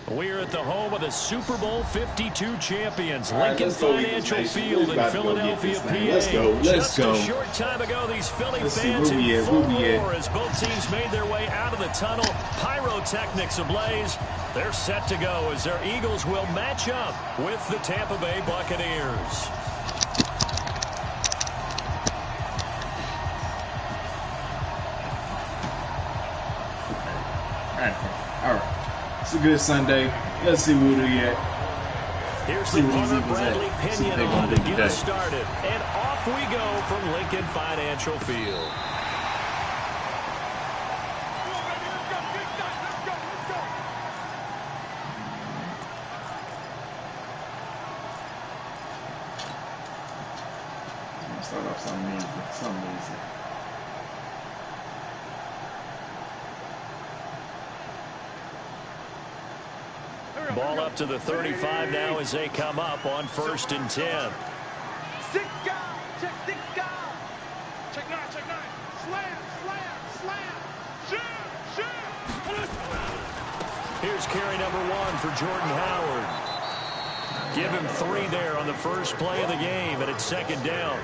We're at the home of the Super Bowl 52 champions, Lincoln Financial Field in Philadelphia, PA. Let's go. Just a short time ago, these Philly fans in full roar as both teams made their way out of the tunnel. Pyrotechnics ablaze. They're set to go as their Eagles will match up with the Tampa Bay Buccaneers. All right. It's a good Sunday. Let's see where we at. Here's the punter, Bradley Pinion, on to get us started. And off we go from Lincoln Financial Field. Start off something easy. Ball up to the 35 now as they come up on 1st and 10. Check 9. Slam. Shoot. Here's carry number 1 for Jordan Howard. Give him 3 there on the first play of the game, and it's 2nd down.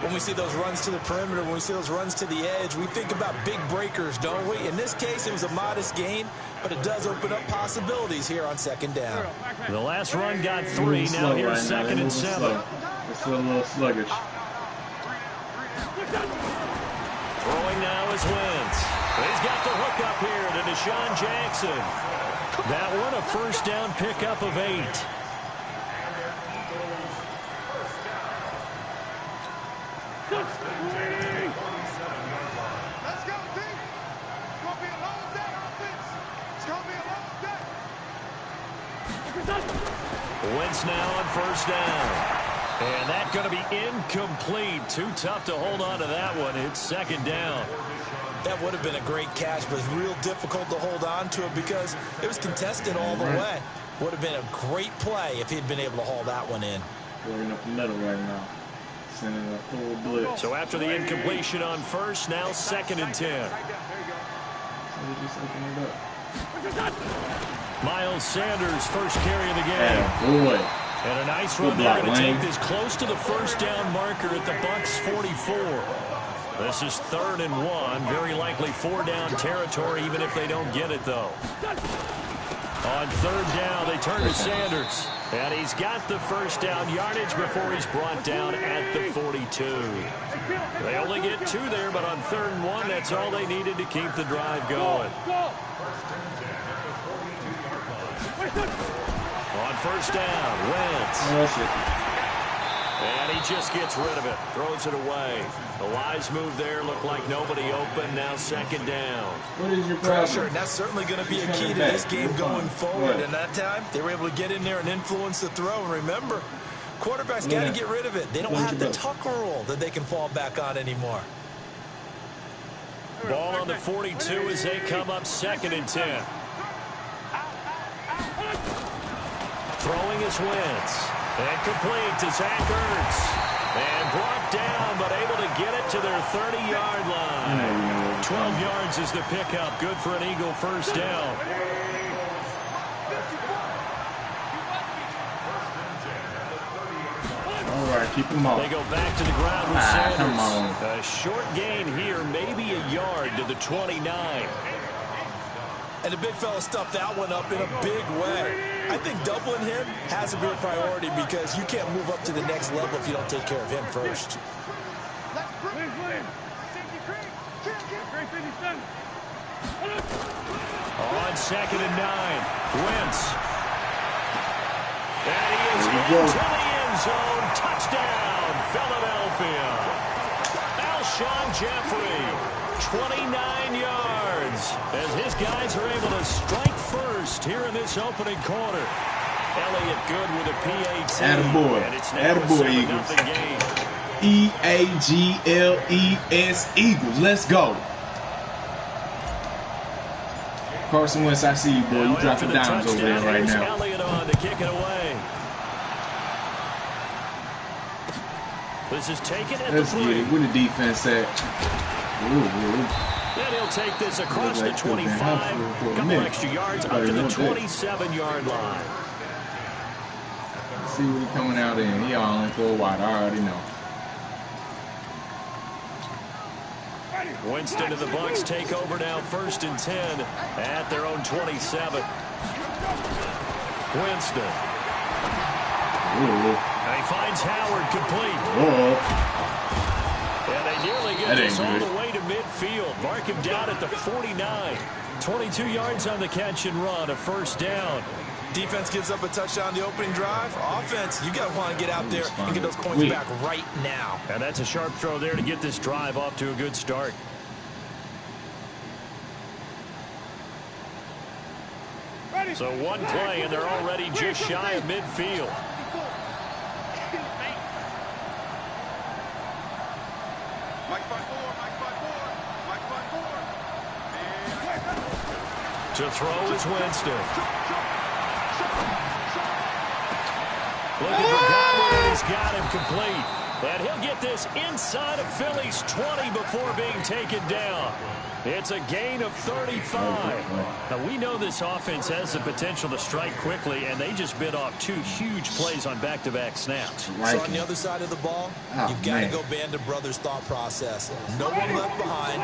When we see those runs to the perimeter, when we see those runs to the edge, we think about big breakers, don't we? In this case, it was a modest gain, but it does open up possibilities here on 2nd down. The last run got 3. Now here's 2nd and 7. It's a little sluggish. Throwing now is Wentz. He's got the hook up here to Deshaun Jackson. That one a first down pickup of 8. Let's go, D. It's going to be a long day, offense. It's going to be a long day. Wentz now on 1st down. And that's going to be incomplete. Too tough to hold on to that one. It's 2nd down. That would have been a great catch, but it's real difficult to hold on to it because it was contested all the way. Would have been a great play if he'd been able to haul that one in. Working up the middle right now. Sending a full blitz. So after the incompletion on 1st, now 2nd and 10. So we just open it up. Miles Sanders, first carry of the game. Boy. And a nice run there, going to take this close to the first down marker at the Bucs 44. This is 3rd and 1, very likely 4-down territory, even if they don't get it, though. On 3rd down, they turn to Sanders. And he's got the first down yardage before he's brought down at the 42. They only get 2 there, but on 3rd and 1, that's all they needed to keep the drive going. On 1st down, Wentz. And he just gets rid of it, throws it away. A wise move there, looked like nobody open, now 2nd down. What is your pressure? And that's certainly going to be a key to this game going forward. And that time, they were able to get in there and influence the throw. And remember, quarterbacks got to get rid of it. They don't have the tuck rule that they can fall back on anymore. Ball on the 42 as they come up 2nd and 10. Throwing is Wentz. And complete to Zach Ertz. And brought down, but able to get it to their 30-yard line. 12 yards is the pickup. Good for an Eagle first down. All right, keep them on. They go back to the ground with Sanders. Come on. A short gain here, maybe a yard to the 29. And the big fella stuffed that one up in a big way. I think doubling him has to be a priority because you can't move up to the next level if you don't take care of him first. On 2nd and 9, Wentz. And he is into the end zone. Touchdown, Philadelphia. Alshon Jeffrey, 29 yards. As his guys are able to strike first here in this opening quarter. Elliott Good with a PAT. Attaboy. And it's now a 7-0 game. E-A-G-L-E-S, Eagles. Let's go. Carson Wentz, I see you, boy. You dropping dimes over there right now. Elliott on to kick it away. This is taken at the 3. Where the defense at? Ooh. Then he'll take this across the 25. A couple extra yards up to the 27-yard line. Let's see what he's coming out in. He all in for a while. I already know. Winston and the Bucs take over now, 1st and 10 at their own 27. Winston. Ooh. And he finds Howard complete. Whoa. And they nearly get this all the way to midfield. Mark him down at the 49. 22 yards on the catch and run, a 1st down. Defense gives up a touchdown the opening drive. Offense, you got to want to get out there and get those points back right now. And that's a sharp throw there to get this drive off to a good start. So one play, and they're already just shy of midfield. To throw is Winston. Looking for Godwin, and he's got him complete. And he'll get this inside of Philly's 20 before being taken down. It's a gain of 35. Now, we know this offense has the potential to strike quickly, and they just bit off 2 huge plays on back-to-back snaps. So on the other side of the ball, you've got to go Band of Brothers thought process. No one left behind,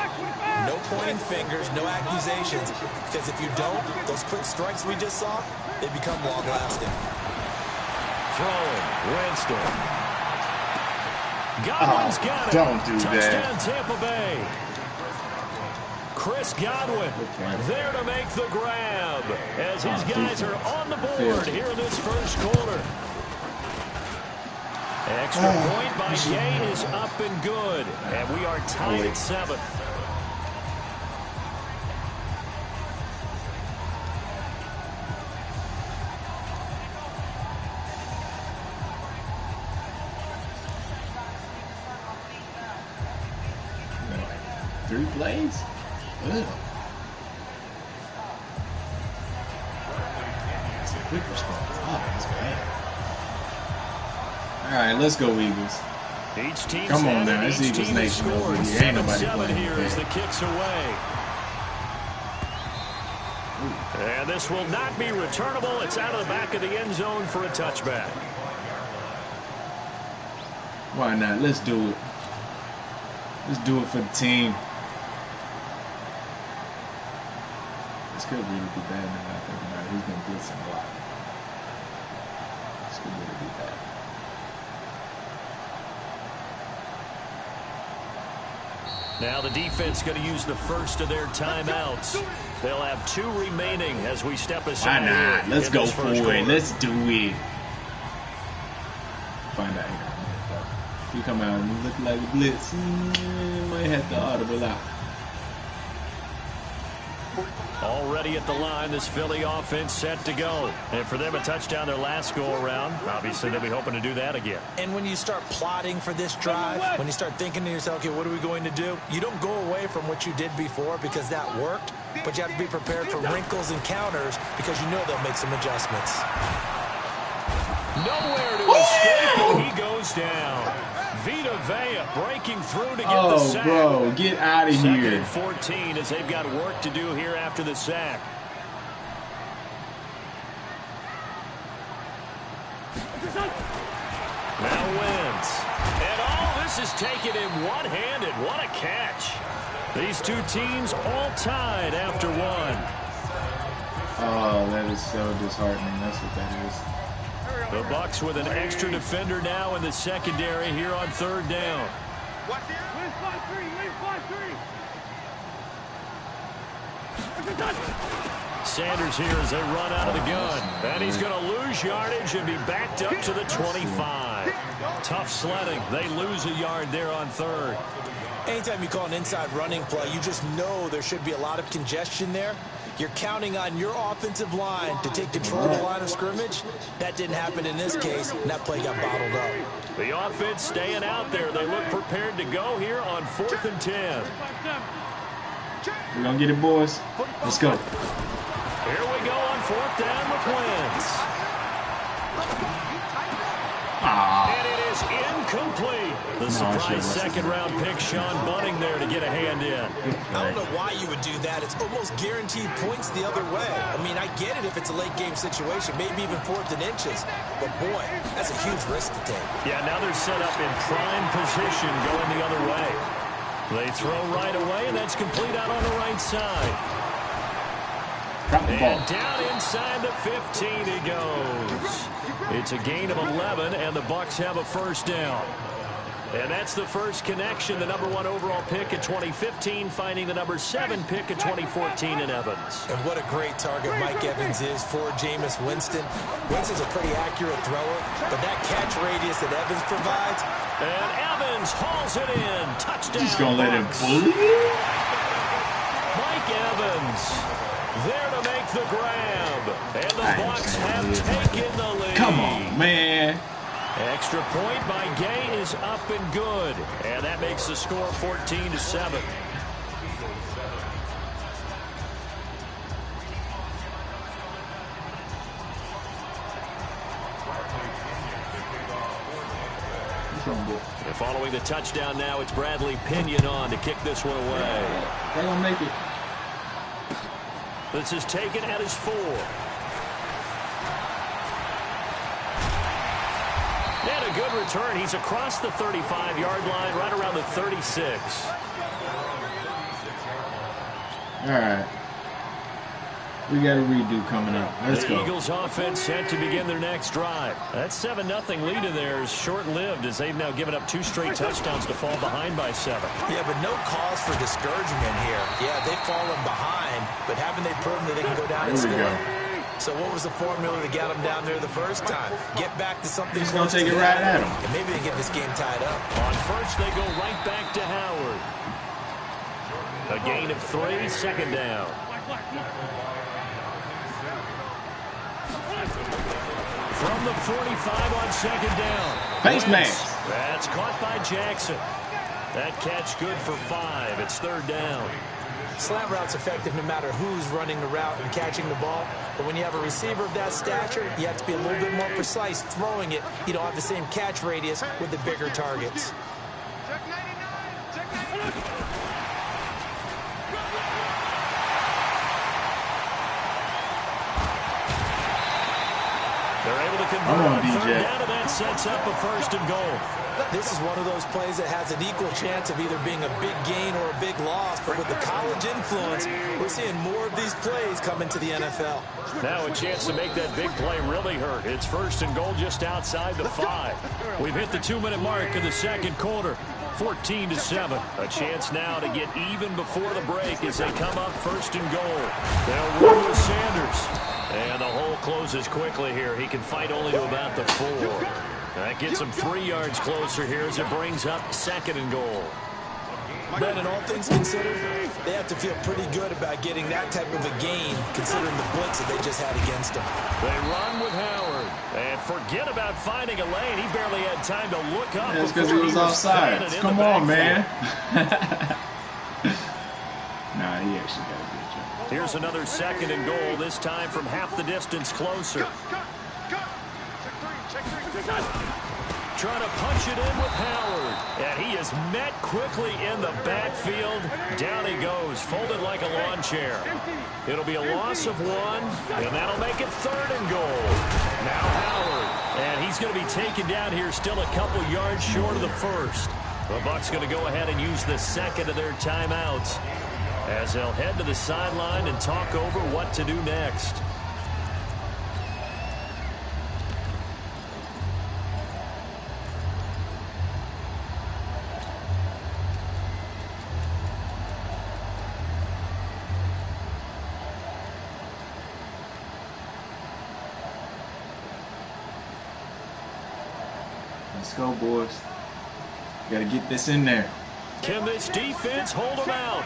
no pointing fingers, no accusations. Because if you don't, those quick strikes we just saw, they become long-lasting. Throwing, Winston. Godwin's got it. Don't do Touchdown, Tampa Bay. Chris Godwin there to make the grab as his guys are on the board here in this 1st quarter. Extra point by Gain is up and good, and we are tied at 7. Three plays? Ugh. That's a quick response. Oh, that's bad. All right, let's go Eagles. Each team Come on now, it's Eagles Nation over here. Ain't nobody playing here as the kick's away. And this will not be returnable. It's out of the back of the end zone for a touchback. Why not? Let's do it. Let's do it for the team. This could really be bad now that I think about it. He's going to blitz and block. This could really be bad. Now the defense going to use the first of their timeouts. They'll have 2 remaining as we step aside. Why not? Let's go for it. Let's do it. Find out here. If you come out and look like a blitz, might have to audible out. Already at the line, this Philly offense set to go. And for them, a touchdown their last go-around. Obviously, they'll be hoping to do that again. And when you start plotting for this drive, when you start thinking to yourself, okay, what are we going to do? You don't go away from what you did before because that worked, but you have to be prepared for wrinkles and counters because you know they'll make some adjustments. Nowhere to escape, and he goes down. Vita Vea breaking through to get the sack. Bro, get out of here. 2nd and 14 as they've got work to do here after the sack. Now wins. And all this is taken in one-handed. What a catch. These 2 teams all tied after 1. Oh, that is so disheartening. That's what that is. The Bucs with an extra defender now in the secondary here on 3rd down. Sanders here as they run out of the gun. And he's going to lose yardage and be backed up to the 25. Tough sledding. They lose a yard there on 3rd. Anytime you call an inside running play, you just know there should be a lot of congestion there. You're counting on your offensive line to take control of the line of scrimmage. That didn't happen in this case, and that play got bottled up. The offense staying out there. They look prepared to go here on 4th and 10. We're going to get it, boys. Let's go. Here we go on 4th down with Wentz. And it is incomplete. The surprise second-round pick, Sean Bunting, there to get a hand in. I don't know why you would do that. It's almost guaranteed points the other way. I mean, I get it if it's a late-game situation, maybe even 4th and inches. But, boy, that's a huge risk to take. Yeah, now they're set up in prime position going the other way. They throw right away, and that's complete out on the right side. And down inside the 15 he goes. It's a gain of 11, and the Bucs have a first down. And that's the first connection, the number 1 overall pick in 2015, finding the number 7 pick in 2014 in Evans. And what a great target Mike Evans is for Jameis Winston. Winston's a pretty accurate thrower, but that catch radius that Evans provides. And Evans hauls it in. Touchdown. He's going to let him bully you? Mike Evans there to make the grab. And the Bucs have taken the lead. Come on, man. Extra point by Gay is up and good. And that makes the score 14-7. And following the touchdown now, it's Bradley Pinion on to kick this one away. They're going to make it. This is taken at his 4. And a good return. He's across the 35-yard line, right around the 36. All right. We got a redo coming up. Let's go. The Eagles offense set to begin their next drive. That 7-0 lead of theirs short-lived as they've now given up 2 straight touchdowns to fall behind by 7. Yeah, but no cause for discouragement here. Yeah, they've fallen behind, but haven't they proven that they can go down and score? So what was the formula to get them down there the first time? Get back to something. He's going to take it right at him. And maybe they get this game tied up. On first, they go right back to Howard. A gain of 3, second down. From the 45 on second down. Face mask. That's caught by Jackson. That catch good for 5. It's third down. Slant route's effective no matter who's running the route and catching the ball. But when you have a receiver of that stature, you have to be a little bit more precise throwing it. You don't have the same catch radius with the bigger targets. Check 99. Check 99. They're able to convert on third down, and that sets up a first and goal. This is one of those plays that has an equal chance of either being a big gain or a big loss. But with the college influence, we're seeing more of these plays come into the NFL. Now a chance to make that big play really hurt. It's first and goal just outside the 5. We've hit the 2-minute mark in the second quarter. 14-7. A chance now to get even before the break as they come up first and goal. They'll run with Sanders. And the hole closes quickly here. He can fight only to about the 4. That gets him 3 yards closer here as it brings up second and goal. Ben, in all things considered, they have to feel pretty good about getting that type of a gain, considering the blitz that they just had against them. They run with Howard. And forget about finding a lane. He barely had time to look up. That's because he was offside. Come on, man. Nah, he actually got a good job. Here's another second and goal, this time from half the distance closer. Trying to punch it in with Howard. And he is met quickly in the backfield. Down he goes, folded like a lawn chair. It'll be a loss of 1, and that'll make it third and goal. Now Howard. And he's going to be taken down here still a couple yards short of the first. The Bucs going to go ahead and use the second of their timeouts as they'll head to the sideline and talk over what to do next. Let's go, boys. Got to get this in there. Can this defense hold them out?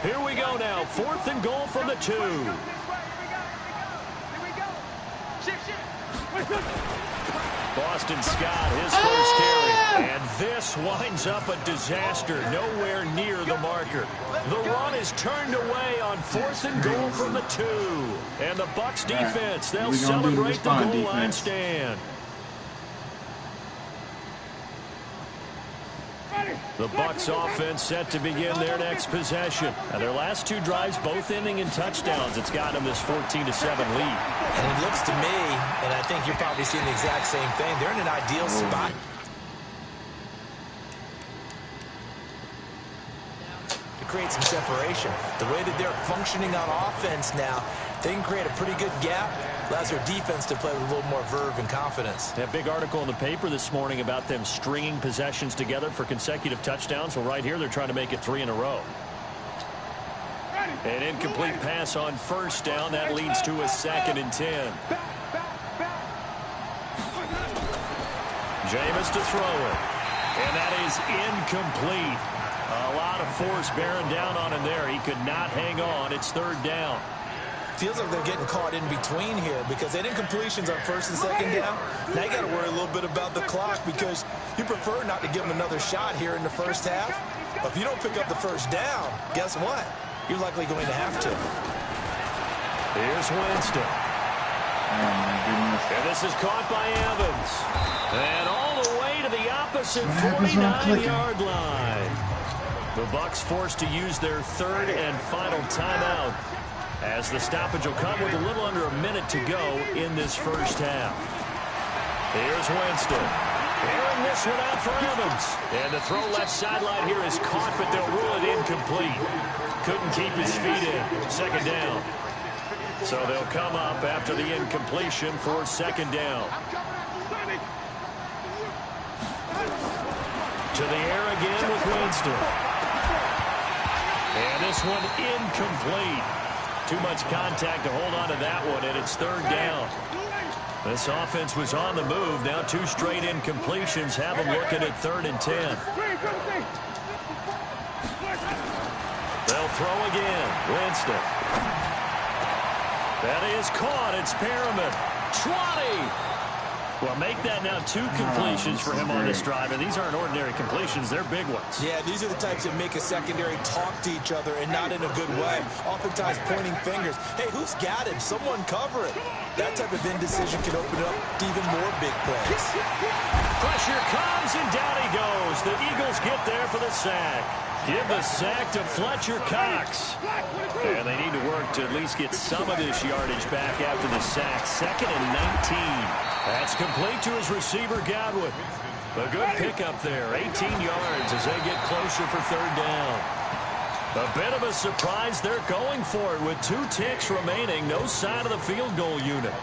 Here we go now. 4th and goal from the 2. Boston Scott, his first carry. And this winds up a disaster. Nowhere near the marker. The run is turned away on 4th and goal from the 2. And the Bucs defense, they'll celebrate the goal line stand. The Bucs offense set to begin their next possession. Now, their last two drives both ending in touchdowns. It's gotten them this 14-7 lead. And it looks to me, and I think you're probably seeing the exact same thing, they're in an ideal spot. To create some separation. The way that they're functioning on offense now, they can create a pretty good gap. Allows their defense to play with a little more verve and confidence. That big article in the paper this morning about them stringing possessions together for consecutive touchdowns. Well, right here, they're trying to make it 3 in a row. An incomplete pass on first down. That leads to a 2nd and 10. Jameis to throw it. And that is incomplete. A lot of force bearing down on him there. He could not hang on. It's 3rd down. Feels like they're getting caught in between here because they did incompletions on 1st and 2nd down. Now you got to worry a little bit about the clock because you prefer not to give them another shot here in the first half. But if you don't pick up the 1st down, guess what? You're likely going to have to. Here's Winston. Oh, my goodness. And this is caught by Evans. And all the way to the opposite 49-yard line. The Bucs forced to use their 3rd and final timeout, as the stoppage will come with a little under a minute to go in this first half. Here's Winston. Airing this one out for Evans. And the throw left sideline here is caught, but they'll rule it incomplete. Couldn't keep his feet in. 2nd down. So they'll come up after the incompletion for 2nd down. To the air again with Winston. And this one incomplete. Too much contact to hold on to that one, and it's 3rd down. This offense was on the move. Now 2 straight incompletions have them looking at 3rd and 10. They'll throw again. Winston. That is caught. It's Perriman. 20. Well, make that now 2 completions for him on this drive, and these aren't ordinary completions. They're big ones. Yeah, these are the types that make a secondary talk to each other and not in a good way. Oftentimes pointing fingers. Hey, who's got him? Someone cover it. That type of indecision can open up to even more big plays. Pressure comes, and down he goes. The Eagles get there for the sack. Give the sack to Fletcher Cox. And they need to work to at least get some of this yardage back after the sack. 2nd and 19. That's complete to his receiver, Godwin. A good pickup there. 18 yards as they get closer for 3rd down. A bit of a surprise. They're going for it with 2 ticks remaining. No sign of the field goal unit.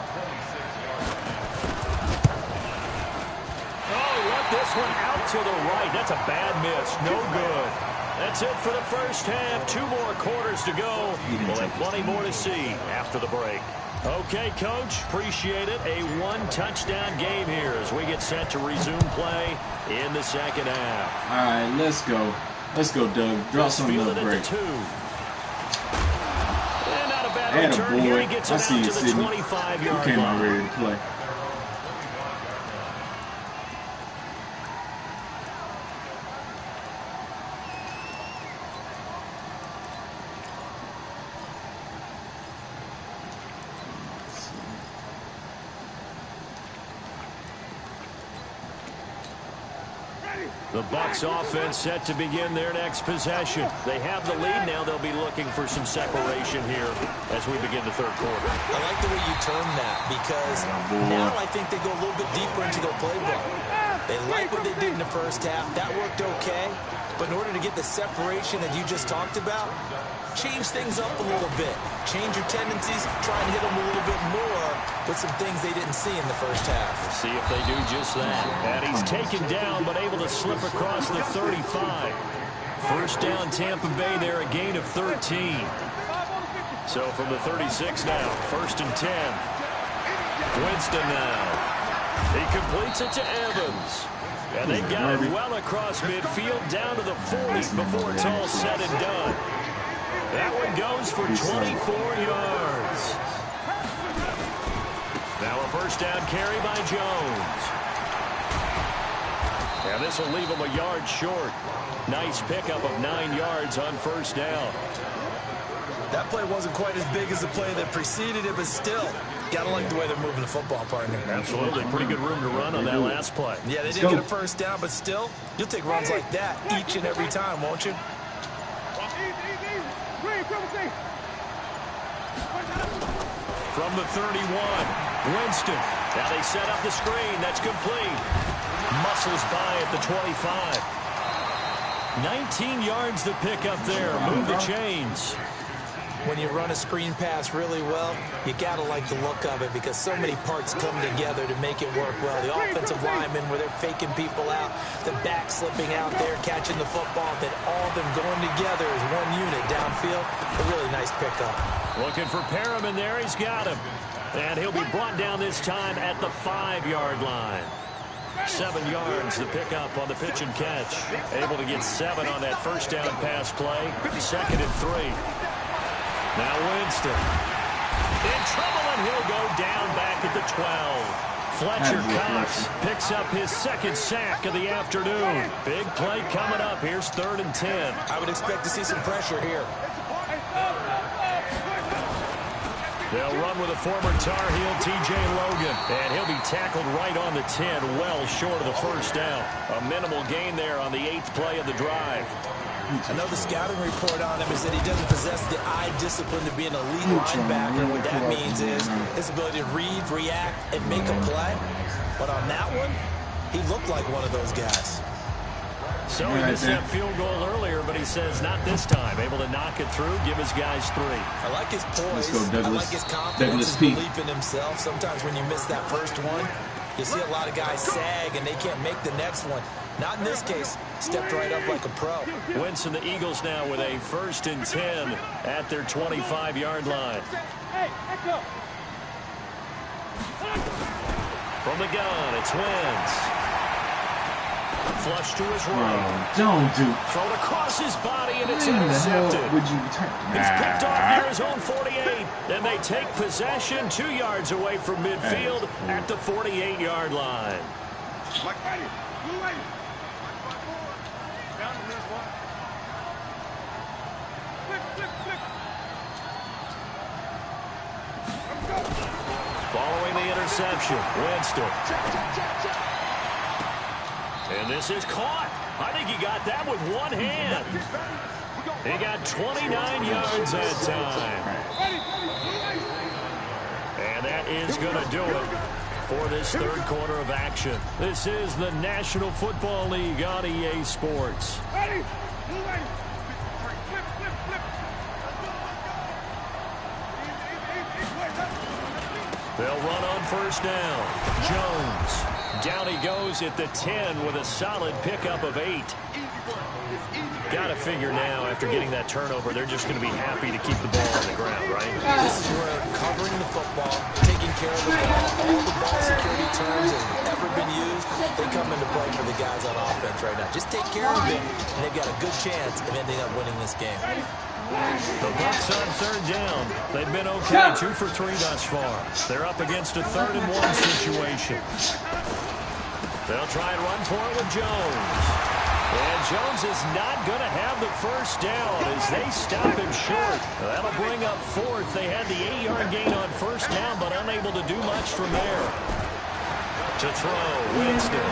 Oh, he left this one out to the right. That's a bad miss. No good. That's it for the first half. 2 more quarters to go. We'll have plenty more to see after the break. Okay, Coach, appreciate it. A 1-touchdown game here as we get set to resume play in the 2nd half. All right, let's go. Let's go, Doug. Draw some of the break. 2. And not a bad return here. He gets it out to the 25-yard line. You came out ready to play. The Bucs offense set to begin their next possession. They have the lead now. They'll be looking for some separation here as we begin the 3rd quarter. I like the way you term that because now I think they go a little bit deeper into their playbook. They like what they did in the first half. That worked okay. But in order to get the separation that you just talked about, change things up a little bit. Change your tendencies. Try and hit them a little bit more with some things they didn't see in the first half. Let's see if they do just that. And he's taken down but able to slip across the 35. First down Tampa Bay there, a gain of 13. So from the 36 now, 1st and 10. Winston now. He completes it to Evans. And they got it well across midfield down to the 40 before it's all said and done. That one goes for 24 yards. Now a first down carry by Jones. And this will leave him a yard short. Nice pickup of 9 yards on first down. That play wasn't quite as big as the play that preceded it, but still, gotta like the way they're moving the football, partner. Absolutely. Pretty good room to run on that last play. Yeah, they didn't get a first down, but still, you'll take runs like that each and every time, won't you? From the 31, Winston. Now they set up the screen. That's complete. Muscles by at the 25. 19 yards to pick up there. Move the chains. When you run a screen pass really well, you got to like the look of it because so many parts come together to make it work well. The offensive linemen where they're faking people out, the back slipping out there, catching the football, then all of them going together as one unit downfield. A really nice pickup. Looking for Perriman there. He's got him. And he'll be brought down this time at the 5-yard line. 7 yards to pick up on the pitch and catch. Able to get 7 on that first down pass play. 2nd and 3. Now Winston in trouble, and he'll go down back at the 12. Fletcher Cox picks up his 2nd sack of the afternoon. Big play coming up. Here's 3rd and 10. I would expect to see some pressure here. They'll run with a former Tar Heel, T.J. Logan, and he'll be tackled right on the 10, well short of the first down. A minimal gain there on the 8th play of the drive. I know the scouting report on him is that he doesn't possess the eye discipline to be an elite linebacker. What that means is his ability to read, react, and make a play. But on that one, he looked like one of those guys. So he missed that field goal earlier, but he says not this time. Able to knock it through, give his guys 3. I like his poise. I like his confidence, his belief in himself. Sometimes when you miss that first one, you see a lot of guys sag and they can't make the next one. Not in this case. Stepped right up like a pro. Winston, the Eagles now with a 1st and 10 at their 25-yard line. From the gun, it's Wentz. Flush to his right. Don't do. Thrown across his body, and it's intercepted. He's picked off near his own 48, and they take possession 2 yards away from midfield at the 48-yard line. Following the interception, Winston. And this is caught. I think he got that with one hand. He got 29 yards that time. And that is going to do it for this 3rd quarter of action. This is the National Football League on EA Sports. They'll run on first down. Jones. Down he goes at the 10 with a solid pickup of 8. Got to figure now, after getting that turnover, they're just going to be happy to keep the ball on the ground, right? This is where covering the football, taking care of the ball, all the ball security terms that have ever been used, they come into play for the guys on offense right now. Just take care of it, and they've got a good chance of ending up winning this game. The Bucs on 3rd down. They've been okay, 2 for 3 thus far. They're up against a 3rd and 1 situation. They'll try and run for it with Jones. And Jones is not going to have the first down as they stop him short. That'll bring up 4th. They had the 8-yard gain on first down, but unable to do much from there. To throw, Winston.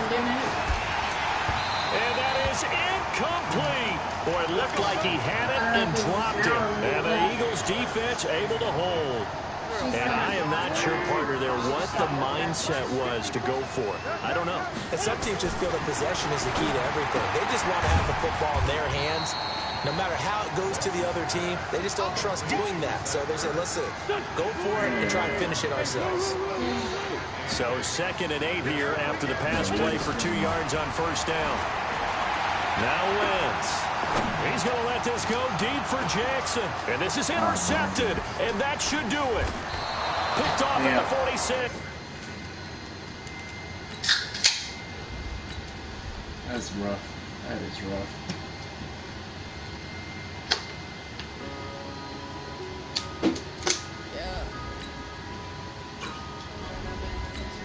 And that is incomplete. Boy, it looked like he had it and dropped it. And the Eagles defense able to hold. And I am not sure, partner, there what the mindset was to go for it. I don't know. And some teams just feel that possession is the key to everything. They just want to have the football in their hands. No matter how it goes to the other team, they just don't trust doing that. So they say, listen, go for it and try and finish it ourselves. So 2nd and 8 here after the pass play for 2 yards on first down. Now Wentz. He's going to let this go deep for Jackson. And this is intercepted. And that should do it. Picked off at the 46. That's rough. That is rough.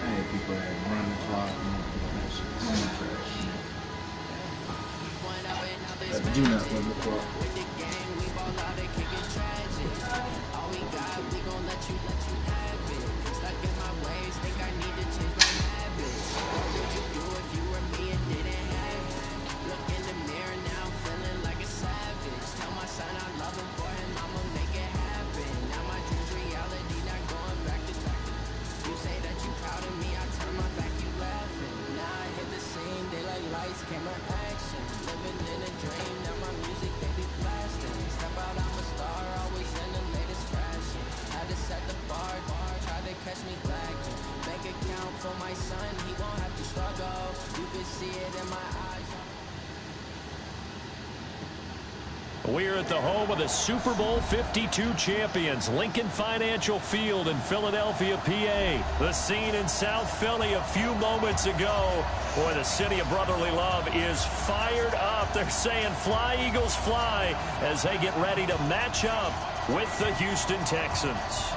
I hate people that run the clock and that shit. Trash. Do not run the clock. We're at the home of the Super Bowl 52 champions, Lincoln Financial Field in Philadelphia, PA. The scene in South Philly a few moments ago. Boy, the city of brotherly love is fired up. They're saying, "Fly, Eagles, fly," as they get ready to match up with the Houston Texans.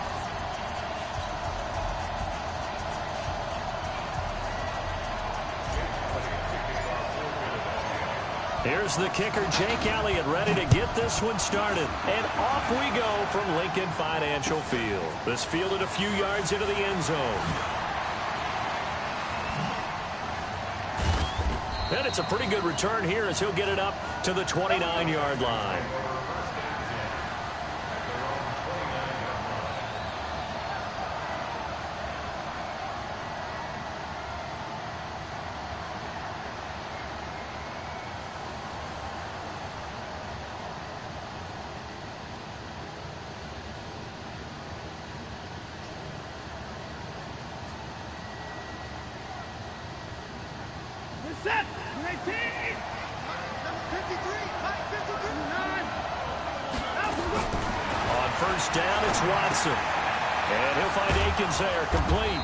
Here's the kicker, Jake Elliott, ready to get this one started. And off we go from Lincoln Financial Field. This fielded a few yards into the end zone. And it's a pretty good return here as he'll get it up to the 29-yard line. Set. 19. Number 53. On first down, it's Watson. And he'll find Akins there, complete.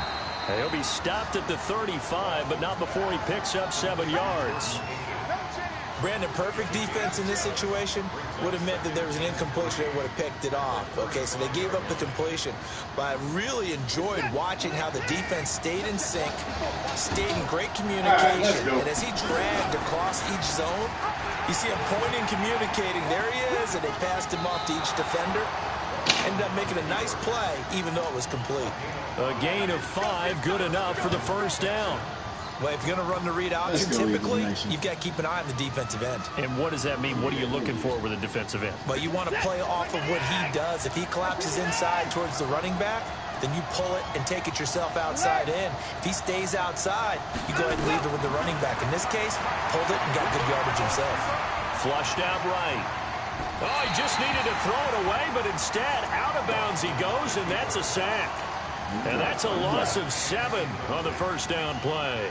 And he'll be stopped at the 35, but not before he picks up 7 yards. Brandon, perfect defense in this situation would have meant that there was an incompletion that would have picked it off. Okay, so they gave up the completion. But I really enjoyed watching how the defense stayed in sync, stayed in great communication. And as he dragged across each zone, you see him pointing, communicating. There he is, and they passed him off to each defender. Ended up making a nice play, even though it was complete. A gain of 5, good enough for the first down. Well, if you're going to run the read option, typically, you've got to keep an eye on the defensive end. And what does that mean? What are you looking for with a defensive end? Well, you want to play off of what he does. If he collapses inside towards the running back, then you pull it and take it yourself outside in. If he stays outside, you go ahead and leave it with the running back. In this case, pulled it and got good yardage himself. Flushed out right. Oh, he just needed to throw it away, but instead, out of bounds he goes, and that's a sack. And that's a loss of 7 on the first down play.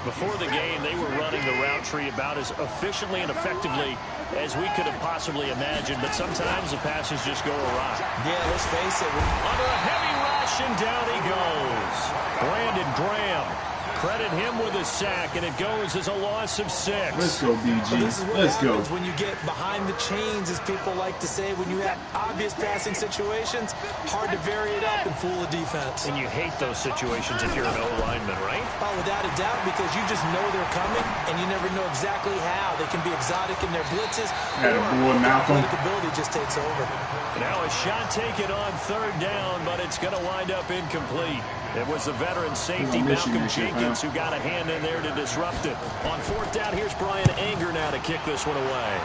Before the game, they were running the route tree about as efficiently and effectively as we could have possibly imagined, but sometimes the passes just go awry. Yeah, let's face it. Under a heavy rush, and down he goes. Brandon Graham. Credit him with a sack, and it goes as a loss of 6. Let's go, BG. This is what Let's happens go. when you get behind the chains, as people like to say. When you have obvious passing situations, hard to vary it up and fool a defense. And you hate those situations if you're an O-lineman, right? Oh, without a doubt, because you just know they're coming, and you never know exactly how. They can be exotic in their blitzes, or athletic ability just takes over. Now a shot taken on third down, but it's going to wind up incomplete. It was the veteran safety Malcolm Jenkins who got a hand in there to disrupt it. On fourth down, here's Brian Anger now to kick this one away.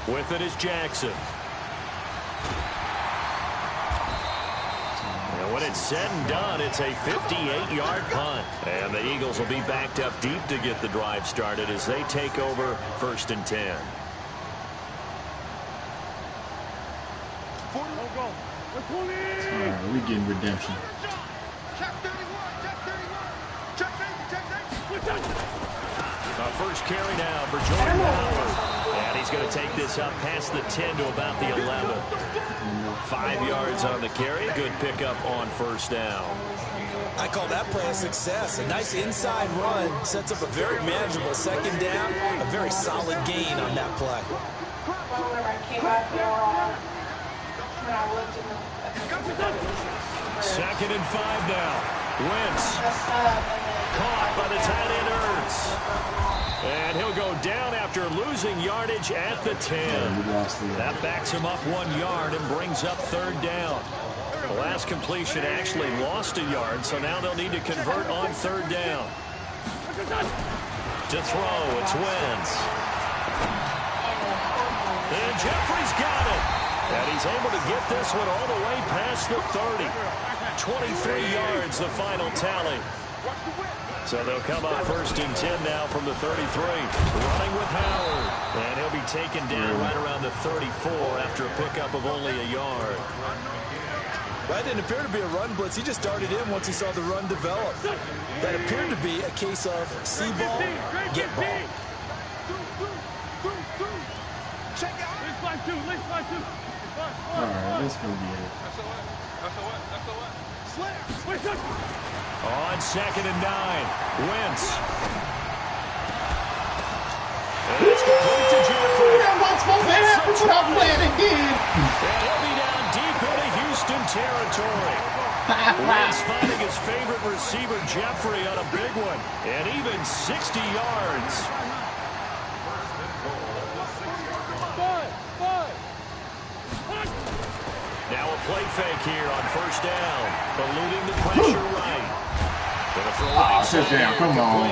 With it is Jackson. And when it's said and done, it's a 58-yard punt. And the Eagles will be backed up deep to get the drive started as they take over first and 10. Alright, we getting redemption. First carry now for Jordan Howard. And he's going to take this up past the 10 to about the 11. 5 yards on the carry. Good pickup on first down. I call that play a success. A nice inside run sets up a very manageable second down. A very solid gain on that play. Second and 5 now. Wentz. Caught by the tight end Ertz. And he'll go down after losing yardage at the 10. That backs him up 1 yard and brings up third down. The last completion actually lost a yard, so now they'll need to convert on third down. To throw, it's Wentz. And Jeffrey's got it. And he's able to get this one all the way past the 30. 23 yards, the final tally. So they'll come up first and 10 now from the 33. Running with Howard. And he'll be taken down right around the 34 after a pickup of only a yard. That didn't appear to be a run blitz. He just darted in once he saw the run develop. That appeared to be a case of see ball, get ball. Alright, let's go get it. On 2nd and 9, Wentz. And it's complete to Jeffrey. That was supposed to happen without playing again. And he'll be down deep into Houston territory. Wentz finding his favorite receiver, Jeffrey, on a big one. And even 60 yards. Now a play fake here on 1st down. Eluding the pressure right. Touchdown, come on.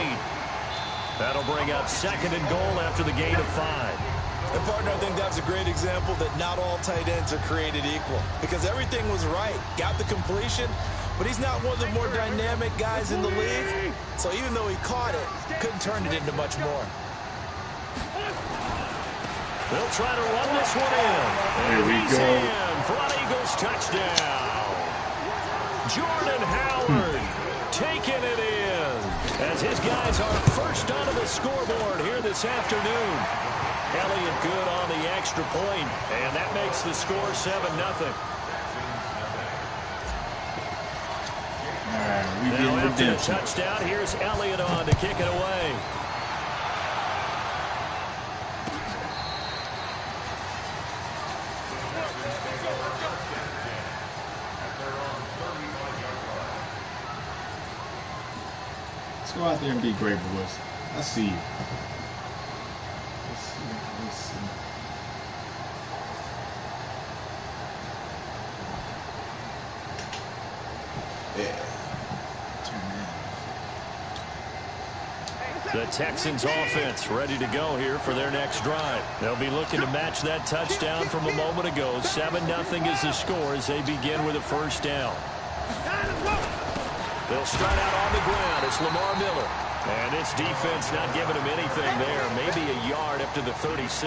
That'll bring up 2nd and goal after the gain of 5. And partner, I think that's a great example that not all tight ends are created equal. Because everything was right. Got the completion, but he's not one of the more dynamic guys in the league. So even though he caught it, couldn't turn it into much more. They'll try to run this one in. There we go. For an Eagles touchdown. Jordan Howard taking it in. As his guys are first onto the scoreboard here this afternoon. Elliott good on the extra point, and that makes the score 7-0. Now after the touchdown, here's Elliott on to kick it away. Let's go out there and be great, boys. I see you. Let's see. Yeah. The Texans offense ready to go here for their next drive. They'll be looking to match that touchdown from a moment ago. 7-0 is the score as they begin with a 1st down. They'll start out on the ground. It's Lamar Miller. And this defense not giving him anything there. Maybe a yard up to the 36.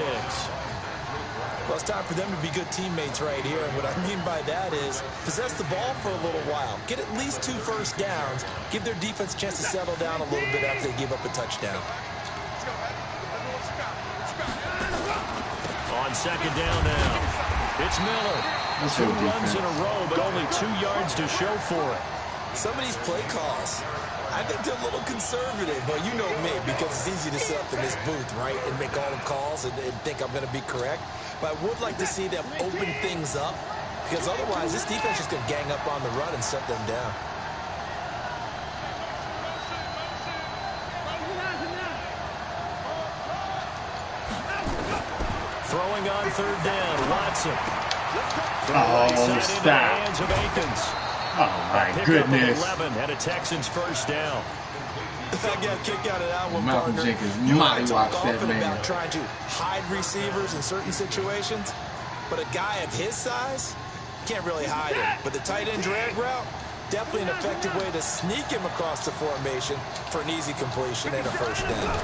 Well, it's time for them to be good teammates right here. And what I mean by that is possess the ball for a little while. Get at least 2 first downs. Give their defense a chance to settle down a little bit after they give up a touchdown. On 2nd down now. It's Miller. 2 runs in a row, but only 2 yards to show for it. Some of these play calls, I think they're a little conservative, but you know me, because it's easy to sit up in this booth, right, and make all the calls and think I'm going to be correct. But I would like to see them open things up, because otherwise this defense is going to gang up on the run and shut them down. Throwing on 3rd down, Watson. Oh, stop. Hands of Akins. Oh, my goodness. 11 had a Texans 1st down. I got a kick out of that one, Malcolm partner. Jenkins You might talk watch that often man. about trying to hide receivers in certain situations, but a guy of his size can't really hide him. But the tight end drag route, definitely an effective way to sneak him across the formation for an easy completion and a 1st down.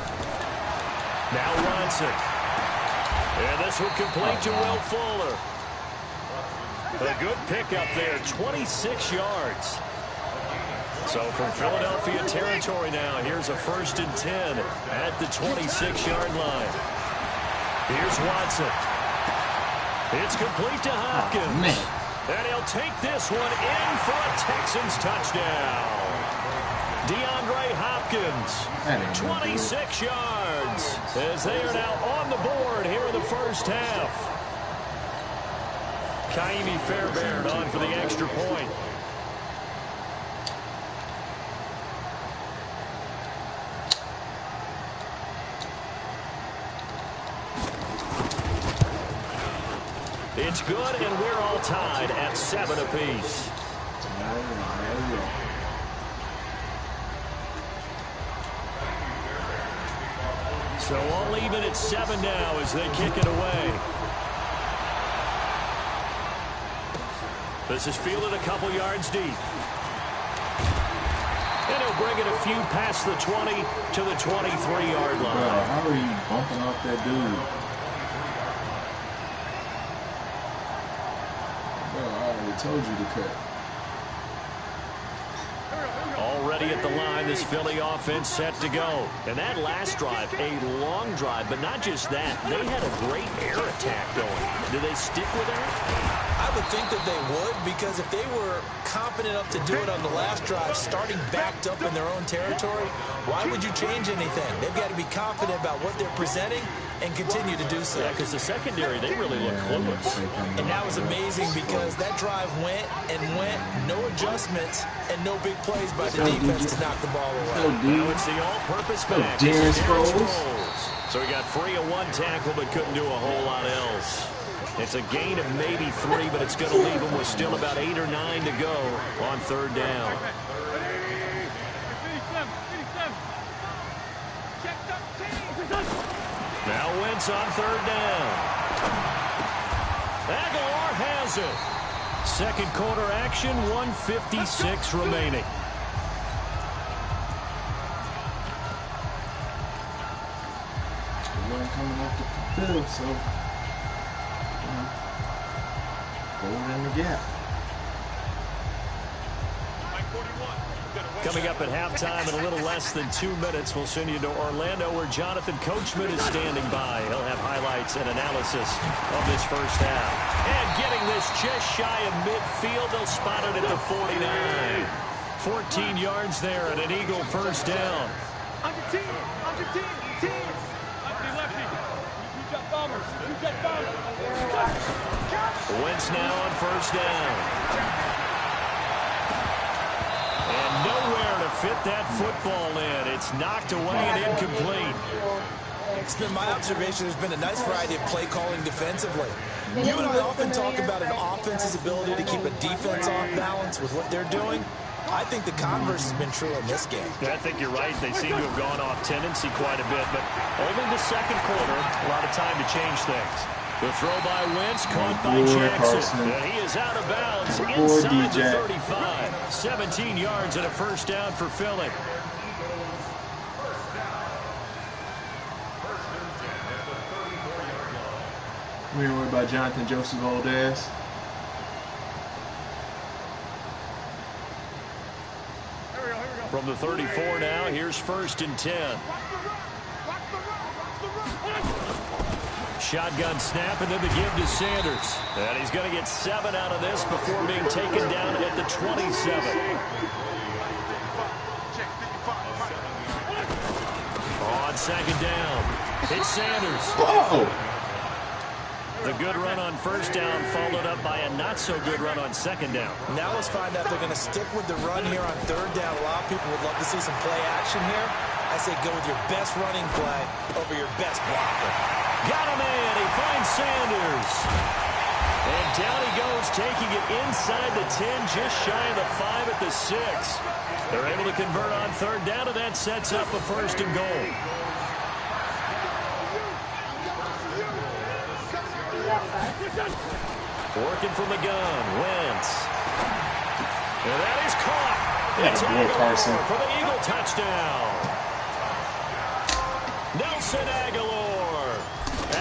Now Watson. And this will complete to Will Fuller. A good pickup there, 26 yards. So from Philadelphia territory now, here's a 1st and 10 at the 26-yard line. Here's Watson. It's complete to Hopkins. And he'll take this one in for a Texans touchdown. DeAndre Hopkins, 26 yards, as they are now on the board here in the 1st half. Kaimi Fairbairn on for the extra point. It's good, and we're all tied at 7 apiece. So all even at 7 now as they kick it away. This is fielded a couple yards deep. And he'll bring it a few past the 20 to the 23-yard line. Bro, how are you bumping off that dude? Bro, I already told you to cut. ready at the line. This Philly offense set to go. And that last drive, a long drive, but not just that. They had a great air attack going. Do they stick with that? I would think that they would, because if they were confident enough to do it on the last drive, starting backed up in their own territory, why would you change anything? They've got to be confident about what they're presenting and continue to do so. Yeah, because the secondary, they really look clueless. And that was amazing because that drive went and went, no adjustments, and no big plays by the defense to knock the ball away. Now it's the all-purpose back. So he got free of one tackle, but couldn't do a whole lot else. It's a gain of maybe 3, but it's going to leave him with still about 8 or 9 to go on third down. Now Wentz on third down. Aguilar has it. Second quarter action, 1:56 remaining. Coming off the field, so going in the gap. Coming up at halftime in a little less than 2 minutes, we'll send you to Orlando, where Jonathan Coachman is standing by. He'll have highlights and analysis of this first half. And getting this just shy of midfield, they'll spot it at the 49. 14 yards there and an Eagle first down. On your team, team. Lefty. You got bombers. Wentz now on first down. And nowhere to fit that football in. It's knocked away and incomplete. It's been my observation there's been a nice variety of play calling defensively. You and I often talk about an offense's ability to keep a defense off balance with what they're doing. I think the converse has been true in this game. I think you're right. They seem to have gone off tendency quite a bit, but only the second quarter, a lot of time to change things. The throw by Wentz, caught by Jackson. And he is out of bounds inside the 35. 17 yards and a first down for Philly. We ain't worried about Jonathan Joseph's old ass. From the 34 now, here's 1st and 10. Shotgun snap, and then the give to Sanders. And he's going to get 7 out of this before being taken down at the 27. On second down, it's Sanders. Whoa! The good run on first down followed up by a not-so-good run on second down. Now let's find out if they're going to stick with the run here on third down. A lot of people would love to see some play action here. I say go with your best running play over your best blocker. Got him in. He finds Sanders. And down he goes, taking it inside the 10, just shy of the 5 at the 6. They're able to convert on third down, and that sets up a 1st and goal. Working from the gun, Wentz. And that is caught. That's good, Carson. For the Eagle touchdown. Nelson Aguilar.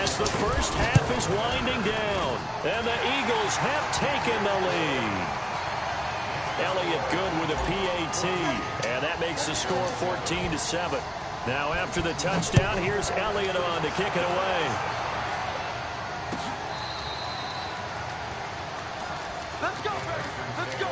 As the first half is winding down, and the Eagles have taken the lead. Elliott good with a PAT, and that makes the score 14-7. Now after the touchdown, here's Elliott on to kick it away. Let's go, baby. Let's go.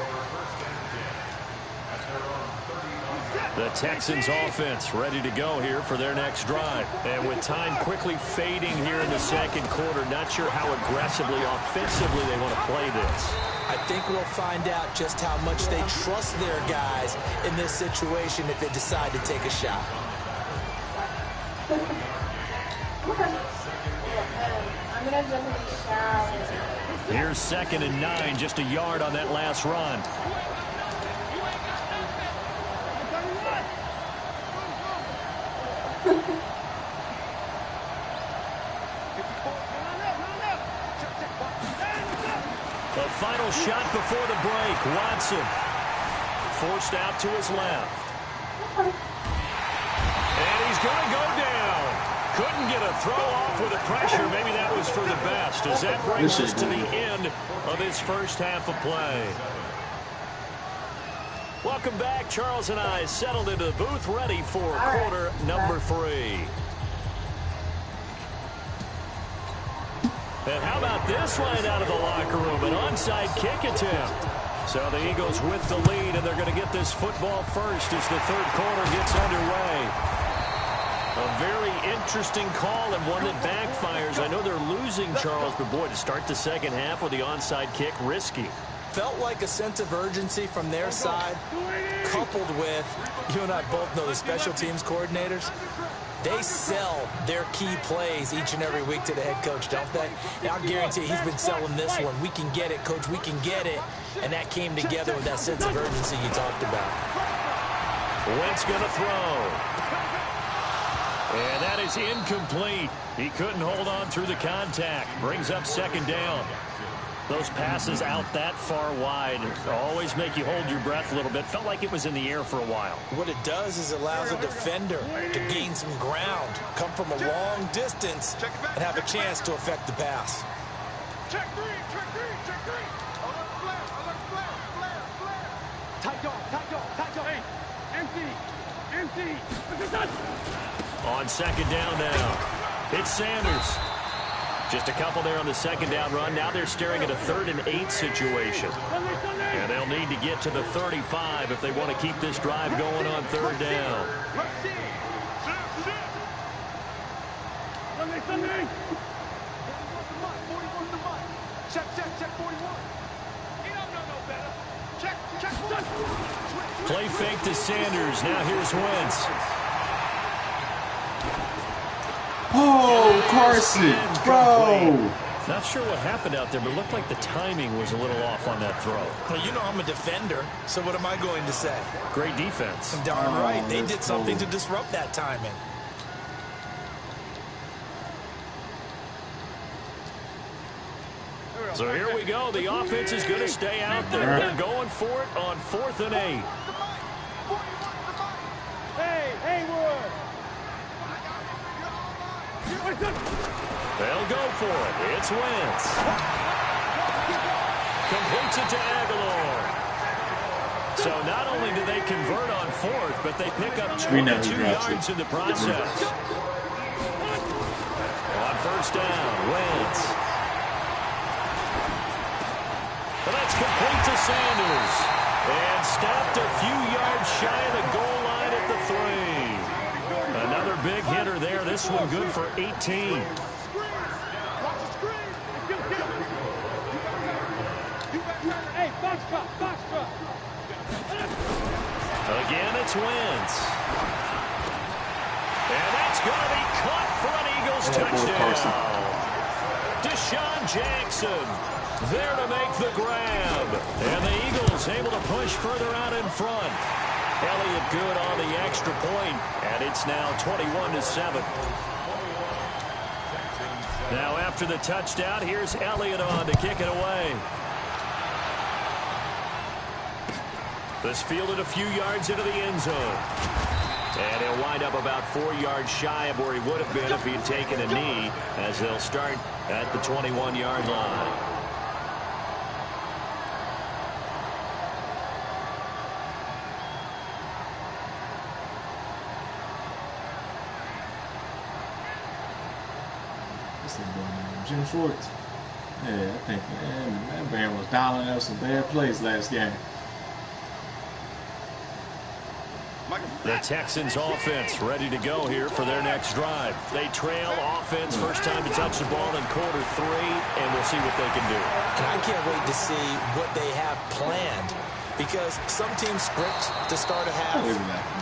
The Texans offense ready to go here for their next drive. And with time quickly fading here in the second quarter, not sure how aggressively, offensively they want to play this. I think we'll find out just how much they trust their guys in this situation if they decide to take a shot. I'm going to jump in the shower. Here's 2nd and 9, just a yard on that last run. The final shot before the break. Watson forced out to his left. And he's going to go down. Couldn't get a throw off with the pressure. Maybe that was for the best, as that brings us to the end of his first half of play. Welcome back. Charles and I settled into the booth ready for quarter number 3. And how about this line out of the locker room? An onside kick attempt. So the Eagles with the lead, and they're going to get this football first as the third quarter gets underway. A very interesting call and one that backfires. I know they're losing, Charles, but boy, to start the second half with the onside kick, risky. Felt like a sense of urgency from their side, coupled with, you and I both know the special teams coordinators, they sell their key plays each and every week to the head coach, don't they? And I'll guarantee he's been selling this one. We can get it, coach, we can get it. And that came together with that sense of urgency you talked about. Wentz going to throw. And that is incomplete. He couldn't hold on through the contact. Brings up second down. Those passes out that far wide always make you hold your breath a little bit. Felt like it was in the air for a while. What it does is it allows a defender to gain some ground, come from a long distance, and have a chance to affect the pass. Check three, check three, check three. Alert flare. Tight dog. Hey, empty. On second down now, it's Sanders. Just a couple there on the second down run. Now they're staring at a 3rd and 8 situation. And they'll need to get to the 35 if they want to keep this drive going on 3rd down. Check 41. He don't know no better. Check. Play fake to Sanders. Now here's Wentz. Oh, Carson, bro. Not sure what happened out there, but it looked like the timing was a little off on that throw. Well, you know I'm a defender, so what am I going to say? Great defense. Darn right. They did something to disrupt that timing. So here we go. The offense is going to stay out there. They're going for it on 4th and 8. Hey, Haywood. They'll go for it. It's Wentz. Completes it to Aguilar. So not only do they convert on 4th, but they pick up 22 yards in the process. On 1st down, Wentz. Well, that's complete to Sanders. And stopped a few yards shy of the goal line at the 3. Another big hitter there. This one good for 18. Hey, box drop. Again, it's Wentz. And that's going to be caught for an Eagles touchdown. Deshaun Jackson there to make the grab. And the Eagles able to push further out in front. Elliott good on the extra point, and it's now 21-7. Now after the touchdown, here's Elliott on to kick it away. This fielded a few yards into the end zone. And he'll wind up about 4 yards shy of where he would have been if he had taken a knee, as they'll start at the 21-yard line. Jim Schwartz. Yeah, I think that man was dialing up some bad plays last game. The Texans offense ready to go here for their next drive. They trail offense, first time to touch the ball in quarter 3, and we'll see what they can do. And I can't wait to see what they have planned, because some teams script to start a half.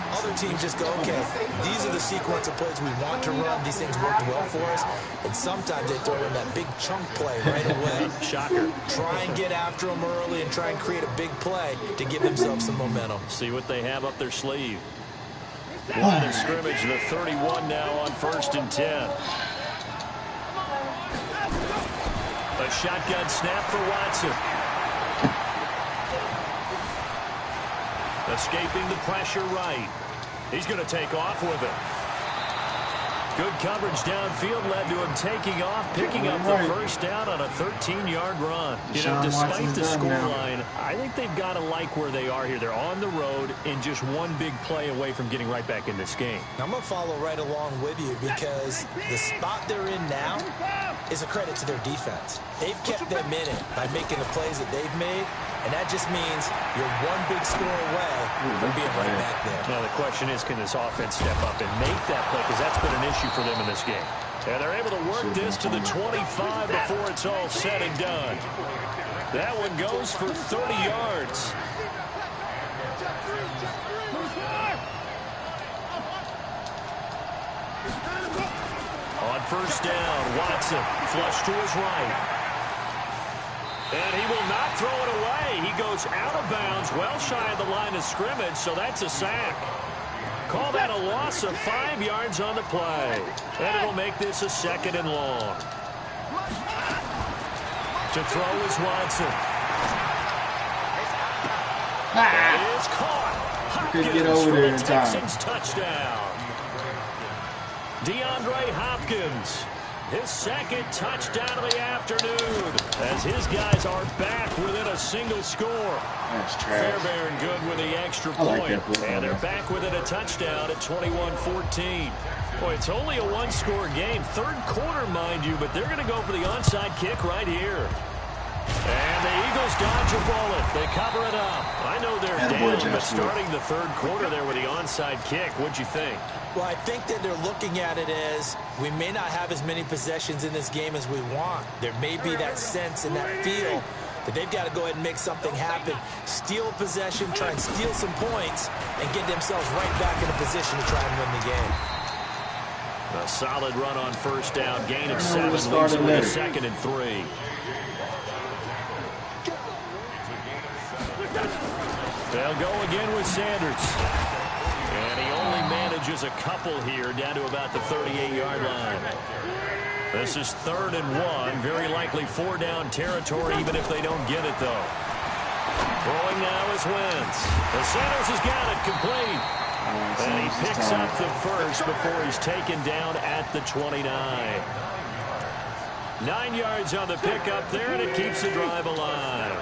Other teams just go, okay, these are the sequence of plays we want to run. These things worked well for us. And sometimes they throw in that big chunk play right away. Shocker. Try and get after them early and try and create a big play to give themselves some momentum. See what they have up their sleeve. Line of scrimmage, the 31 now on 1st and 10. A shotgun snap for Watson. Escaping the pressure right. He's going to take off with it. Good coverage downfield led to him taking off, picking up the first down on a 13-yard run. You know, despite the scoreline, I think they've got to like where they are here. They're on the road and just one big play away from getting right back in this game. I'm going to follow right along with you because the spot they're in now is a credit to their defense. They've kept them in it by making the plays that they've made, and that just means you're one big score away from being right back there. Now, the question is, can this offense step up and make that play? Because that's been an issue for them in this game. And they're able to work this to the 25 before it's all said and done. That one goes for 30 yards. On first down, Watson flush to his right. And he will not throw it away. He goes out of bounds, well shy of the line of scrimmage, so that's a sack. Call that a loss of 5 yards on the play. And it'll make this a 2nd and long. To throw is Watson. It is caught. Hopkins couldn't get over there in for the time. Texans touchdown. DeAndre Hopkins. His 2nd touchdown of the afternoon as his guys are back within a single score. That's trash. Fairbairn good with the extra I like point. that play. And they're back within a touchdown at 21-14. Boy, it's only a one-score game. 3rd quarter, mind you, but they're going to go for the onside kick right here. And the Eagles dodge a bullet. They cover it up. I know they're down, but starting the 3rd quarter there with the onside kick, what'd you think? Well, I think that they're looking at it as we may not have as many possessions in this game as we want. There may be that sense and that feel that they've got to go ahead and make something happen, steal a possession, try and steal some points, and get themselves right back in a position to try and win the game. A solid run on first down, gain of 7, leaves it with a 2nd and 3. They'll go again with Sanders. And he only manages a couple here down to about the 38-yard line. This is 3rd and 1. Very likely 4-down territory, even if they don't get it, though. Throwing now is Wentz. And Sanders has got it complete. And he picks up the first before he's taken down at the 29. 9 yards on the pickup there, and it keeps the drive alive.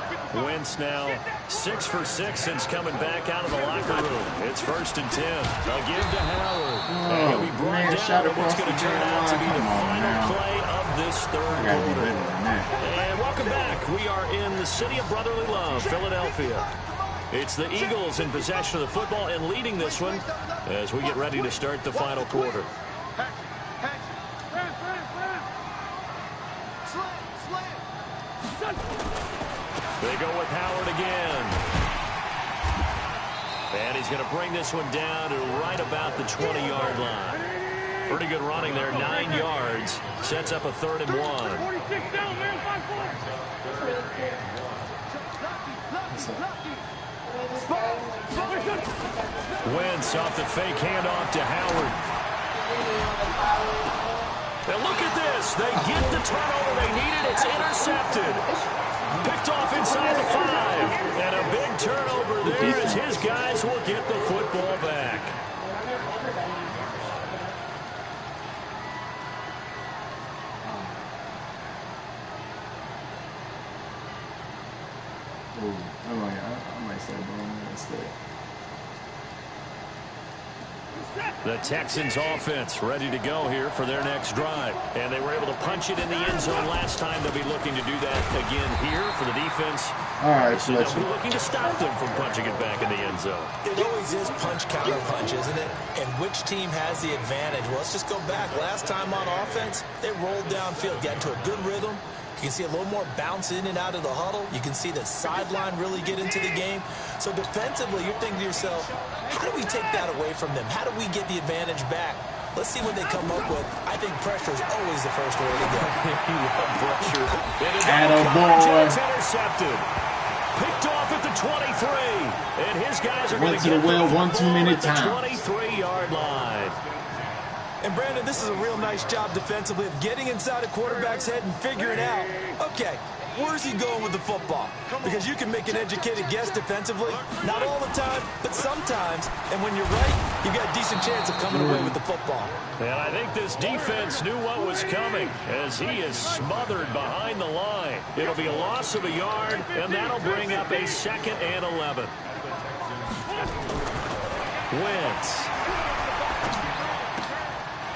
Wentz now 6 for 6 since coming back out of the locker room. It's 1st and 10. A give to Howard. And he'll be brought down in what's going to turn out to be the final play of this 3rd quarter. And welcome back. We are in the city of brotherly love, Philadelphia. It's the Eagles in possession of the football and leading this one as we get ready to start the final quarter. They go with Howard again. And he's going to bring this one down to right about the 20-yard line. Pretty good running there, 9 yards. Sets up a 3rd and 1. 46 down, man, 5-4. Wentz off the fake handoff to Howard. And look at this. They get the turnover they needed. It's intercepted. Picked off inside the 5. And a big turnover there as his guys will get the football back. I might say instead. The Texans offense ready to go here for their next drive. And they were able to punch it in the end zone last time. They'll be looking to do that again here for the defense. All right, so they'll be looking to stop them from punching it back in the end zone. It always is punch, counter punch, isn't it? And which team has the advantage? Well, let's just go back. Last time on offense, they rolled downfield, got into a good rhythm. You can see a little more bounce in and out of the huddle. You can see the sideline really get into the game. So defensively, you're thinking to yourself, how do we take that away from them? How do we get the advantage back? Let's see what they come up with. I think pressure is always the first way to go. You love pressure. It's intercepted. Picked off at the 23. And his guys are going to get the well one too many times. 23-yard line. And, Brandon, this is a real nice job defensively of getting inside a quarterback's head and figuring out, okay, where's he going with the football? Because you can make an educated guess defensively, not all the time, but sometimes. And when you're right, you've got a decent chance of coming away with the football. And I think this defense knew what was coming as he is smothered behind the line. It'll be a loss of a yard, and that'll bring up a 2nd and 11. Wentz.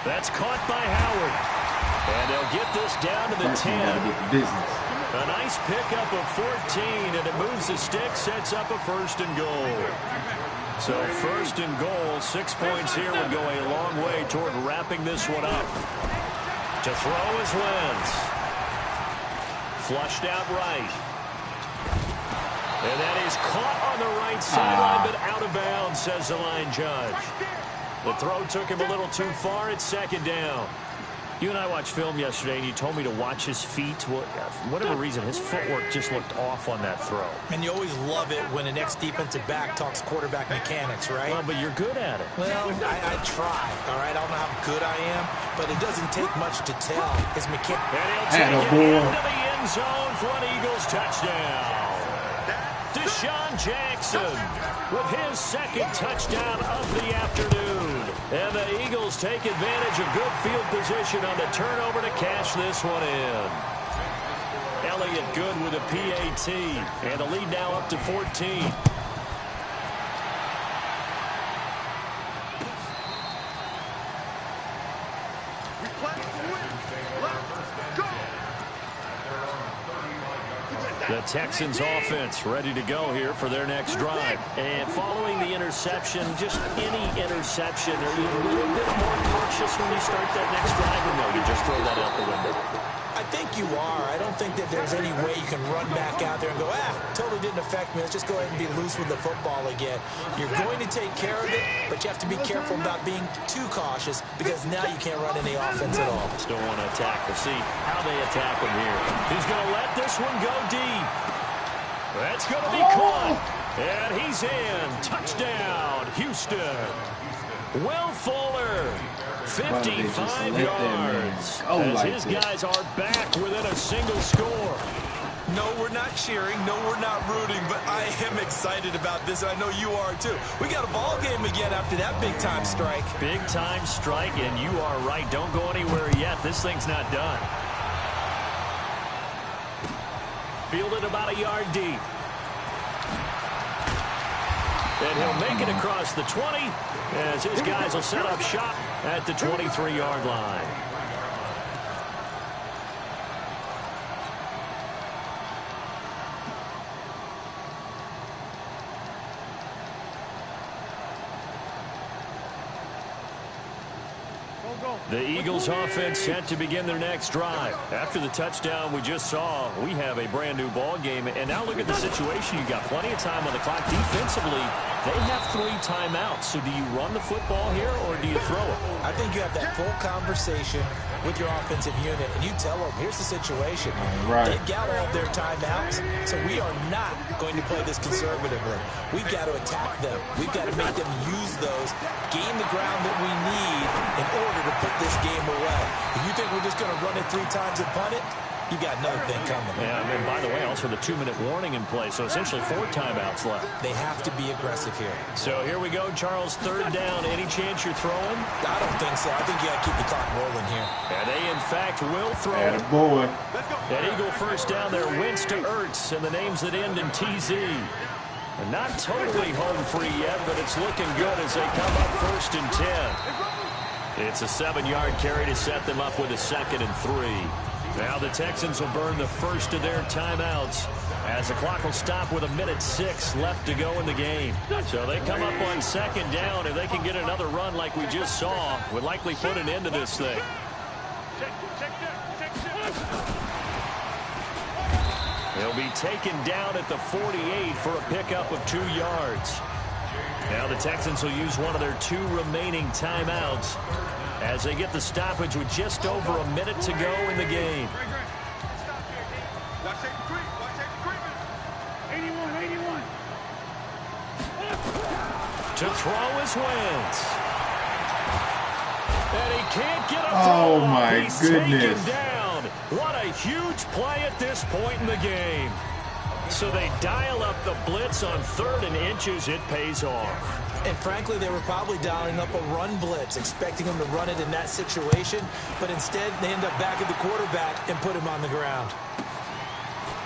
That's caught by Howard. And they'll get this down to the 10. A nice pickup of 14, and it moves the stick, sets up a 1st and goal. So 1st and goal, 6 points here would go a long way toward wrapping this one up. To throw is Wentz. Flushed out right. And that is caught on the right sideline, but out of bounds, says the line judge. The throw took him a little too far. It's 2nd down. You and I watched film yesterday, and you told me to watch his feet. Well, for whatever reason, his footwork just looked off on that throw. And you always love it when an ex-defensive back talks quarterback mechanics, right? Well, but you're good at it. Well, I try, all right? I don't know how good I am, but it doesn't take much to tell. His mechanics. And he'll take it into the end zone for an Eagles touchdown. Deshaun Jackson with his 2nd touchdown of the afternoon. And the Eagles take advantage of good field position on the turnover to cash this one in. Elliott good with a PAT. And the lead now up to 14. The Texans offense ready to go here for their next drive. And following the interception, just any interception, are you a little bit more cautious when you start that next drive, or no, you just throw that out the window? I think you are. I don't think that there's any way you can run back out there and go, totally didn't affect me. Let's just go ahead and be loose with the football again. You're going to take care of it, but you have to be careful about being too cautious because now you can't run any offense at all. Still want to attack. We'll see how they attack him here. He's going to let this one go deep. That's going to be caught. And he's in. Touchdown, Houston. Will Fuller. 55 yards as his guys are back within a single score. No, we're not cheering. No, we're not rooting, but I am excited about this, and I know you are too. We got a ball game again after that big-time strike. Big-time strike, and you are right. Don't go anywhere yet. This thing's not done. Fielded about a yard deep. And he'll make it across the 20 as his guys will set up shop at the 23-yard line. The Eagles offense set to begin their next drive. After the touchdown we just saw, we have a brand new ball game. And now look at the situation. You've got plenty of time on the clock. Defensively, they have 3 timeouts. So do you run the football here or do you throw it? I think you have that full conversation with your offensive unit, and you tell them, here's the situation. Right. They've got all of their timeouts, so we are not going to play this conservatively. We've got to attack them. We've got to make them use those, gain the ground that we need in order to put this game away. If you think we're just going to run it 3 times and punt it, you got another thing coming. Yeah, and by the way, also the 2-minute warning in play, so essentially 4 timeouts left. They have to be aggressive here. So here we go, Charles, 3rd down. Any chance you're throwing? I don't think so. I think you got to keep the clock rolling here. And they, in fact, will throw it. Boy. An Eagle first down there, Wentz to Ertz, and the names that end in TZ. And not totally home free yet, but it's looking good as they come up 1st and 10. It's a 7-yard carry to set them up with a 2nd and 3. Now the Texans will burn the first of their timeouts as the clock will stop with 1:06 left to go in the game. So they come up on 2nd down. If they can get another run like we just saw, would likely put an end to this thing. He'll be taken down at the 48 for a pickup of 2 yards. Now the Texans will use one of their 2 remaining timeouts as they get the stoppage with just over a minute to go in the game. 81. To throw is Wentz. And he can't get a throw. Oh, my He's goodness. taken down. What a huge play at this point in the game. So they dial up the blitz on 3rd and inches. It pays off. And frankly, they were probably dialing up a run blitz, expecting him to run it in that situation. But instead, they end up back at the quarterback and put him on the ground.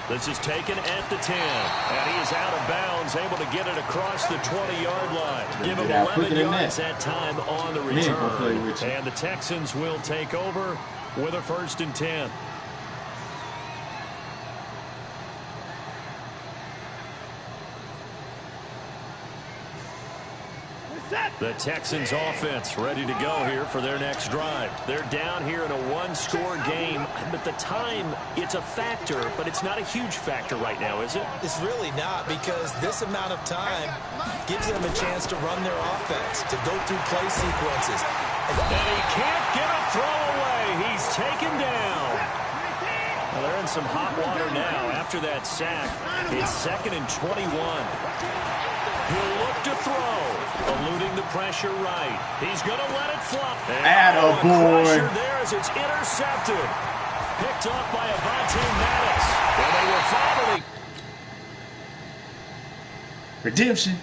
This is taken at the 10. And he is out of bounds, able to get it across the 20-yard line. Give him 11 yards that time on the return. And the Texans will take over with a 1st and 10. The Texans offense ready to go here for their next drive. They're down here in a one-score game, but the time, it's a factor, but it's not a huge factor right now, is it? It's really not, because this amount of time gives them a chance to run their offense, to go through play sequences. And he can't get a throw away. He's taken down. Well, they're in some hot water now after that sack. It's 2nd and 21. He'll look to throw, eluding the pressure right. He's going to let it flop. Attaboy. There as it's intercepted. Picked up by Avonte Maddox. Well, they were finally. Redemption.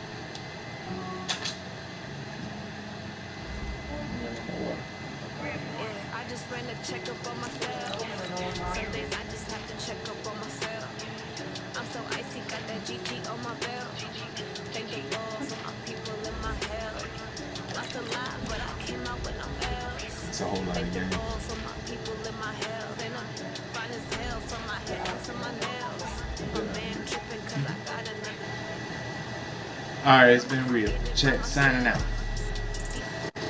I just ran a checkup on myself. Some days I just have to check up on myself. I'm so icy, got that GT on my belt. Thank the Lord for my people in my hell. Lost a lot, but I came out with no else. It's a whole lot of games. For my people in my hell. And I'm fine as hell from my head to my nails. My man tripping cause I got another. Alright, it's been real. Check, signing out.